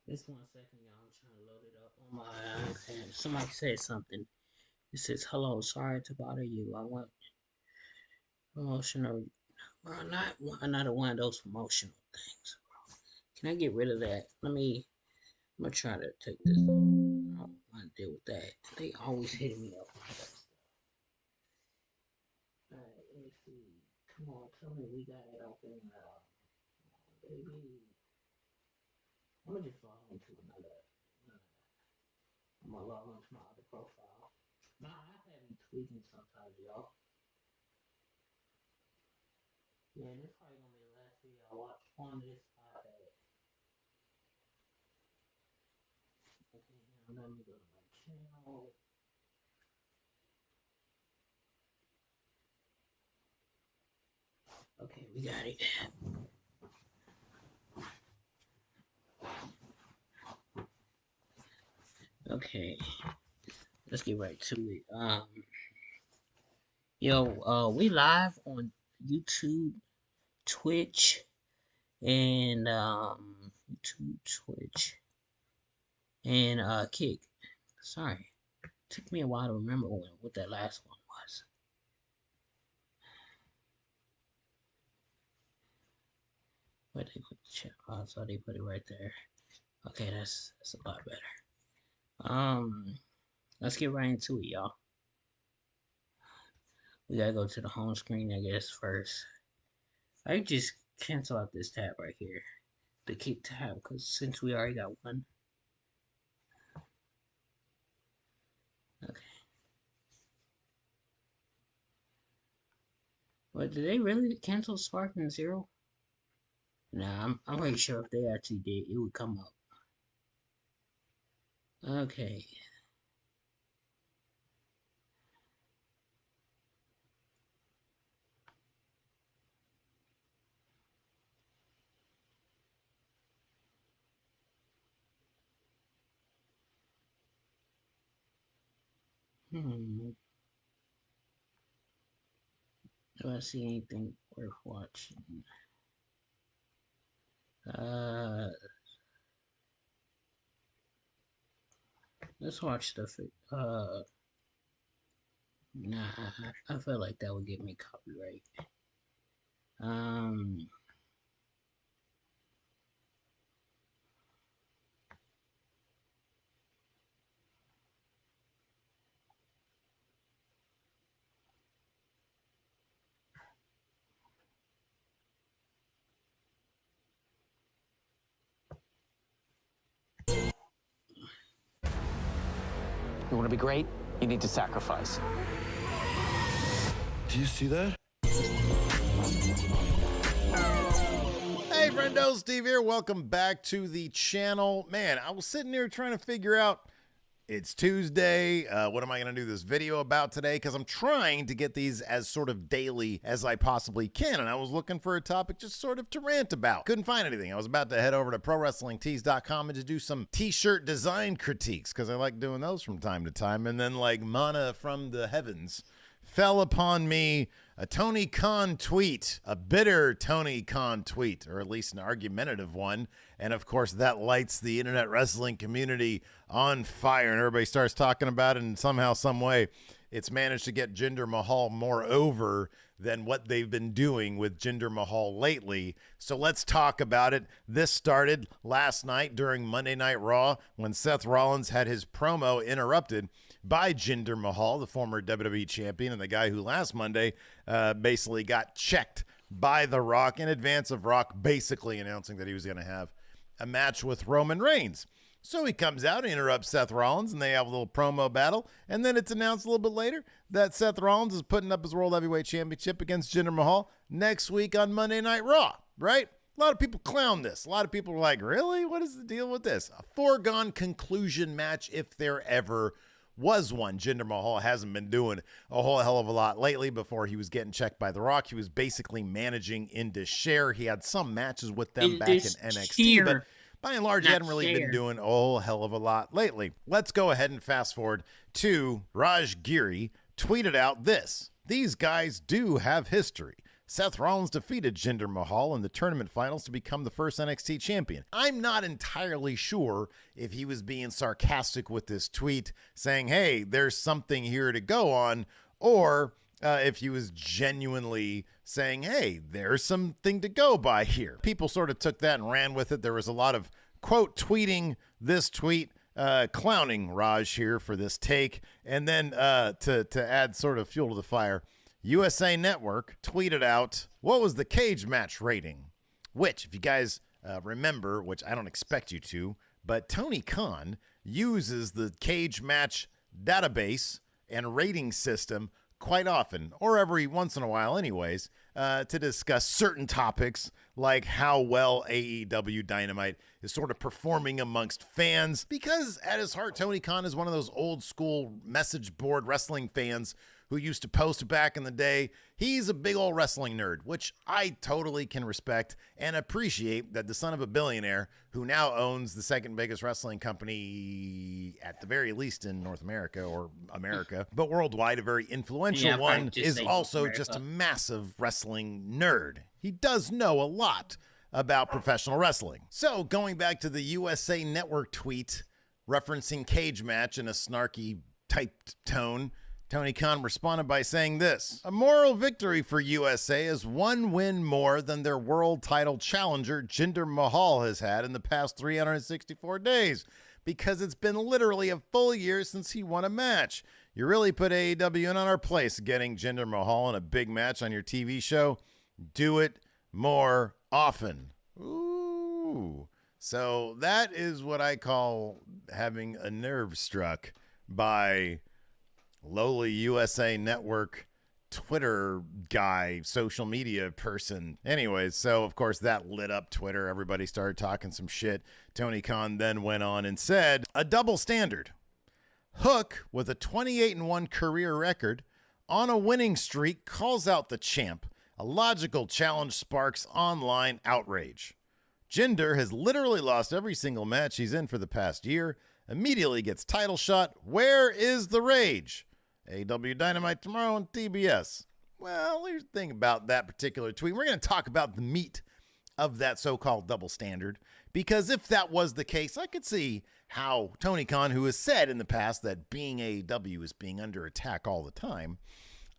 Just 1 second, y'all. I'm trying to load it up on my iPad. Somebody said something. It says, "Hello, sorry to bother you. I want promotional." Well, not another one of those promotional things. Can I get rid of that? I'm gonna try to take this off. I don't want to deal with that. They always hit me up with that stuff. Alright, let me see. Come on, tell me we got it open. Baby. I'm gonna just log into another. I'm gonna log onto my other profile. Nah, I have you tweaking sometimes, y'all. Yeah, this probably gonna be the last video I watch on this iPad. Okay, now let me go to my channel. Okay, we got it. Okay, let's get right to it. We live on YouTube, Twitch, and Kick. Sorry, took me a while to remember what that last one was. Where they put the chat? Oh, so they put it right there. Okay, that's a lot better. Let's get right into it, y'all. We gotta go to the home screen, I guess, first. I just cancel out this tab right here, the Kick tab, because since we already got one. Okay. But did they really cancel Spark and Zero? Nah, I'm pretty sure if they actually did, it would come up. Okay. Do I see anything worth watching? Let's watch nah, I feel like that would get me copyright. Um, You want to be great? You need to sacrifice. Do you see that? Hey, friendo, Steve here. Welcome back to the channel. Man, I was sitting here trying to figure out, it's Tuesday. What am I going to do this video about today? Because I'm trying to get these as sort of daily as I possibly can. And I was looking for a topic just sort of to rant about. Couldn't find anything. I was about to head over to ProWrestlingTees.com and to do some t-shirt design critiques because I like doing those from time to time. And then like manna from the heavens fell upon me, a Tony Khan tweet, a bitter Tony Khan tweet, or at least an argumentative one. And of course, that lights the internet wrestling community on fire, and everybody starts talking about it, and somehow, some way, it's managed to get Jinder Mahal more over than what they've been doing with Jinder Mahal lately. So let's talk about it. This started last night during Monday Night Raw when Seth Rollins had his promo interrupted by Jinder Mahal, the former WWE champion and the guy who last Monday basically got checked by The Rock in advance of Rock basically announcing that he was going to have a match with Roman Reigns. So he comes out and interrupts Seth Rollins, and they have a little promo battle. And then it's announced a little bit later that Seth Rollins is putting up his World Heavyweight Championship against Jinder Mahal next week on Monday Night Raw, right? A lot of people clown this. A lot of people are like, really? What is the deal with this? A foregone conclusion match if there ever was one. Jinder Mahal hasn't been doing a whole hell of a lot lately. Before he was getting checked by The Rock, he was basically managing Indus Sher. He had some matches with them back in NXT, but by and large, he hadn't really been doing a whole hell of a lot lately. Let's go ahead and fast forward to Raj Giri tweeted out this. These guys do have history. Seth Rollins defeated Jinder Mahal in the tournament finals to become the first NXT champion. I'm not entirely sure if he was being sarcastic with this tweet, saying, hey, there's something here to go on, or if he was genuinely saying, hey, there's something to go by here. People sort of took that and ran with it. There was a lot of, quote, tweeting this tweet, clowning Raj here for this take. And then to add sort of fuel to the fire, USA Network tweeted out, what was the cage match rating? Which, if you guys remember, which I don't expect you to, but Tony Khan uses the cage match database and rating system quite often, or every once in a while anyways, to discuss certain topics like how well AEW Dynamite is sort of performing amongst fans, because at his heart, Tony Khan is one of those old school message board wrestling fans who used to post back in the day. He's a big old wrestling nerd, which I totally can respect and appreciate that the son of a billionaire who now owns the second biggest wrestling company, at the very least in North America or America, but worldwide, a very influential one, is also just a massive wrestling nerd. He does know a lot about professional wrestling. So going back to the USA Network tweet referencing cage match in a snarky typed tone, Tony Khan responded by saying this: a moral victory for USA is one win more than their world title challenger Jinder Mahal has had in the past 364 days, because it's been literally a full year since he won a match. You really put AEW in on our place getting Jinder Mahal in a big match on your TV show. Do it more often. Ooh. So that is what I call having a nerve struck by lowly USA Network Twitter guy, social media person. Anyways, so of course that lit up Twitter. Everybody started talking some shit. Tony Khan then went on and said, a double standard. Hook, with a 28-1 career record, on a winning streak, calls out the champ. A logical challenge sparks online outrage. Jinder has literally lost every single match he's in for the past year. Immediately gets title shot. Where is the rage? AEW Dynamite tomorrow on TBS. Well, here's the thing about that particular tweet. We're going to talk about the meat of that so-called double standard, because if that was the case, I could see how Tony Khan, who has said in the past that being AEW is being under attack all the time,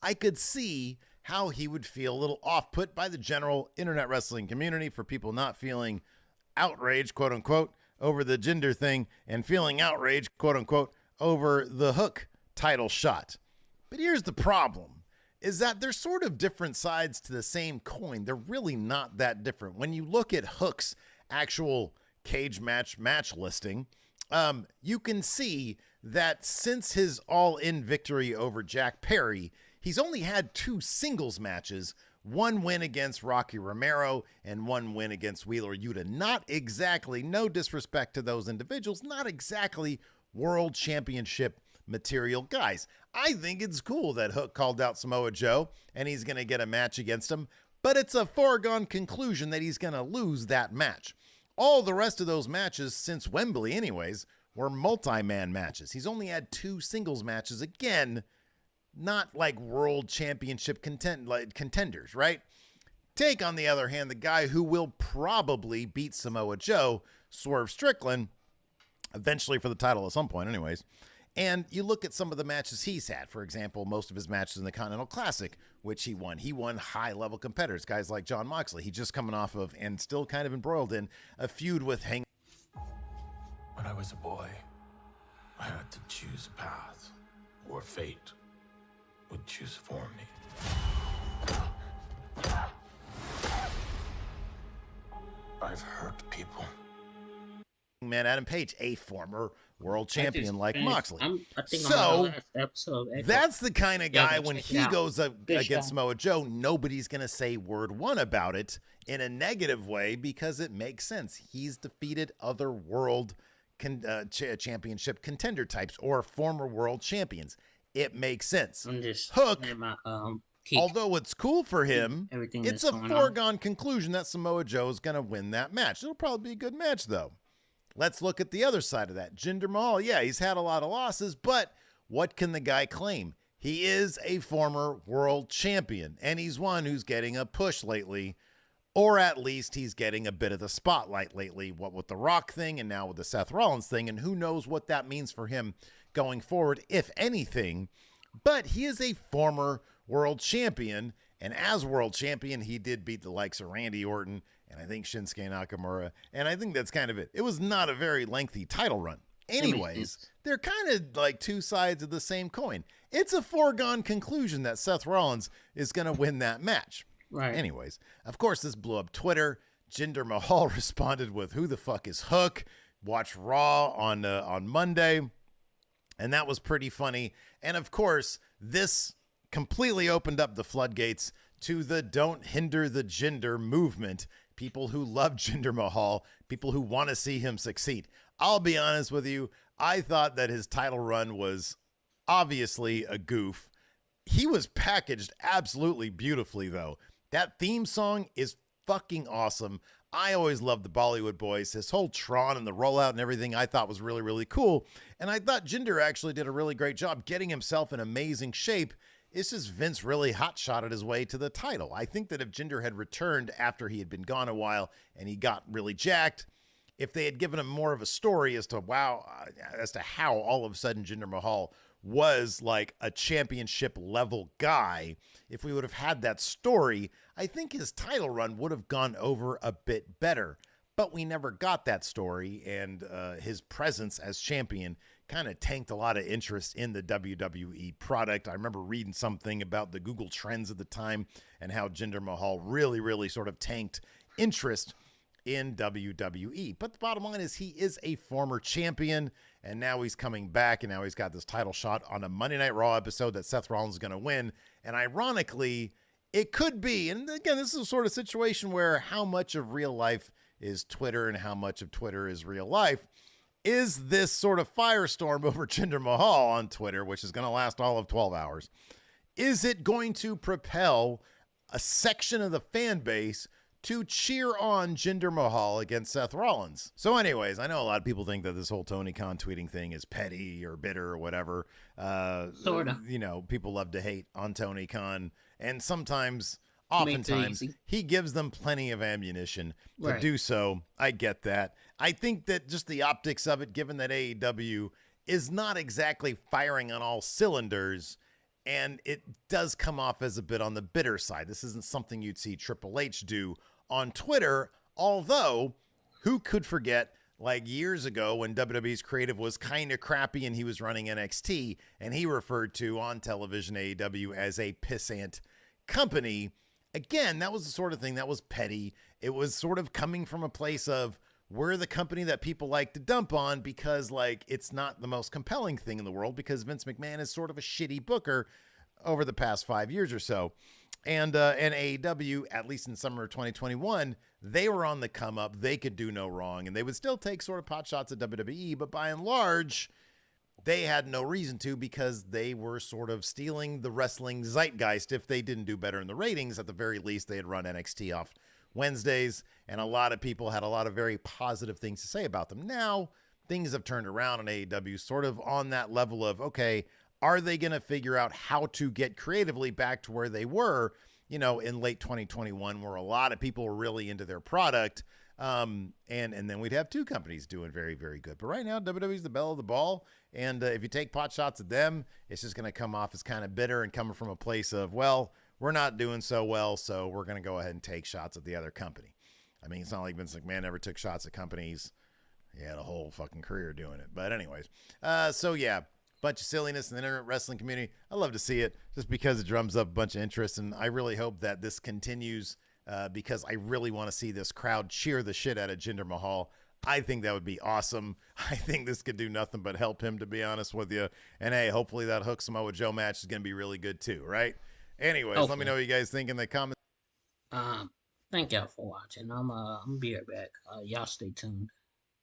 I could see how he would feel a little off-put by the general internet wrestling community for people not feeling outraged, quote-unquote, over the Jinder thing and feeling outraged, quote-unquote, over the Hook title shot. But here's the problem, is that they're sort of different sides to the same coin. They're really not that different. When you look at Hook's actual cage match listing, you can see that since his all-in victory over Jack Perry, he's only had 2 singles matches, one win against Rocky Romero and one win against Wheeler Yuta. Not exactly, no disrespect to those individuals, not exactly world championship material guys. I think it's cool that Hook called out Samoa Joe and he's going to get a match against him, but it's a foregone conclusion that he's going to lose that match. All the rest of those matches since Wembley anyways were multi-man matches. He's only had 2 singles matches, again, not like world championship contenders, right? Take, on the other hand, the guy who will probably beat Samoa Joe, Swerve Strickland, eventually for the title at some point anyways. And you look at some of the matches he's had. For example, most of his matches in the Continental Classic, which he won. He won high-level competitors, guys like Jon Moxley. He's just coming off of, and still kind of embroiled in, a feud with When I was a boy, I had to choose a path, or fate would choose for me. I've hurt people. Man, Adam Page, a former world champion like Moxley. I think so episode, that's the kind of guy, when he goes up Good against show. Samoa Joe, nobody's going to say word one about it in a negative way, because it makes sense. He's defeated other world championship contender types or former world champions. It makes sense. I'm just Hook, my, although it's cool for him, everything it's that's a going foregone conclusion that Samoa Joe is going to win that match. It'll probably be a good match, though. Let's look at the other side of that. Jinder Mahal, yeah, he's had a lot of losses, but what can the guy claim? he is a former world champion, and he's one who's getting a push lately, or at least he's getting a bit of the spotlight lately, what with the Rock thing and now with the Seth Rollins thing, and who knows what that means for him going forward, if anything. But he is a former world champion, and as world champion, he did beat the likes of Randy Orton and I think Shinsuke Nakamura, and I think that's kind of it. It was not a very lengthy title run. Anyways, they're kind of like two sides of the same coin. It's a foregone conclusion that Seth Rollins is going to win that match. Right. Anyways, of course, this blew up Twitter. Jinder Mahal responded with, "Who the fuck is Hook?" Watch Raw on Monday, and that was pretty funny. And of course, this completely opened up the floodgates to the "Don't Hinder the Jinder" movement. People who love Jinder Mahal, people who want to see him succeed. I'll be honest with you, I thought that his title run was obviously a goof. He was packaged absolutely beautifully, though. That theme song is fucking awesome. I always loved the Bollywood Boys. His whole Tron and the rollout and everything I thought was really, really cool. And I thought Jinder actually did a really great job getting himself in amazing shape. It's just Vince really hot-shotted his way to the title. I think that if Jinder had returned after he had been gone a while and he got really jacked, if they had given him more of a story as to how all of a sudden Jinder Mahal was like a championship level guy, if we would have had that story, I think his title run would have gone over a bit better. But we never got that story, and his presence as champion kind of tanked a lot of interest in the WWE product. I remember reading something about the Google Trends at the time and how Jinder Mahal really, really sort of tanked interest in WWE. But the bottom line is he is a former champion, and now he's coming back, and now he's got this title shot on a Monday Night Raw episode that Seth Rollins is going to win. And ironically, it could be, and again, this is a sort of situation where how much of real life is Twitter and how much of Twitter is real life. Is this sort of firestorm over Jinder Mahal on Twitter, which is going to last all of 12 hours, is it going to propel a section of the fan base to cheer on Jinder Mahal against Seth Rollins? So anyways, I know a lot of people think that this whole Tony Khan tweeting thing is petty or bitter or whatever. Sorta. You know, people love to hate on Tony Khan, and oftentimes he gives them plenty of ammunition to do so. I get that. I think that just the optics of it, given that AEW is not exactly firing on all cylinders, and it does come off as a bit on the bitter side. This isn't something you'd see Triple H do on Twitter, although who could forget like years ago when WWE's creative was kind of crappy and he was running NXT, and he referred to on television AEW as a pissant company. Again, that was the sort of thing that was petty. It was sort of coming from a place of, we're the company that people like to dump on because like it's not the most compelling thing in the world because Vince McMahon is sort of a shitty booker over the past 5 years or so. And AEW, at least in summer of 2021, they were on the come up. They could do no wrong, and they would still take sort of pot shots at WWE, but by and large, they had no reason to because they were sort of stealing the wrestling zeitgeist. If they didn't do better in the ratings, at the very least, they had run NXT off Wednesdays, and a lot of people had a lot of very positive things to say about them. Now, things have turned around, and AEW sort of on that level of, okay, are they going to figure out how to get creatively back to where they were, you know, in late 2021, where a lot of people were really into their product, and then we'd have two companies doing very, very good. But right now, WWE's the belle of the ball, and if you take pot shots at them, it's just going to come off as kind of bitter and coming from a place of, well, we're not doing so well, so we're going to go ahead and take shots at the other company. I mean, it's not like Vince McMahon ever took shots at companies. He had a whole fucking career doing it. But anyways, so yeah, bunch of silliness in the internet wrestling community. I love to see it just because it drums up a bunch of interest, and I really hope that this continues because I really want to see this crowd cheer the shit out of Jinder Mahal. I think that would be awesome. I think this could do nothing but help him, to be honest with you. And hey, hopefully that Hook Samoa Joe match is going to be really good too, right? Anyways, Let me know what you guys think in the comments. Thank y'all for watching. I'm gonna be right back. Y'all stay tuned.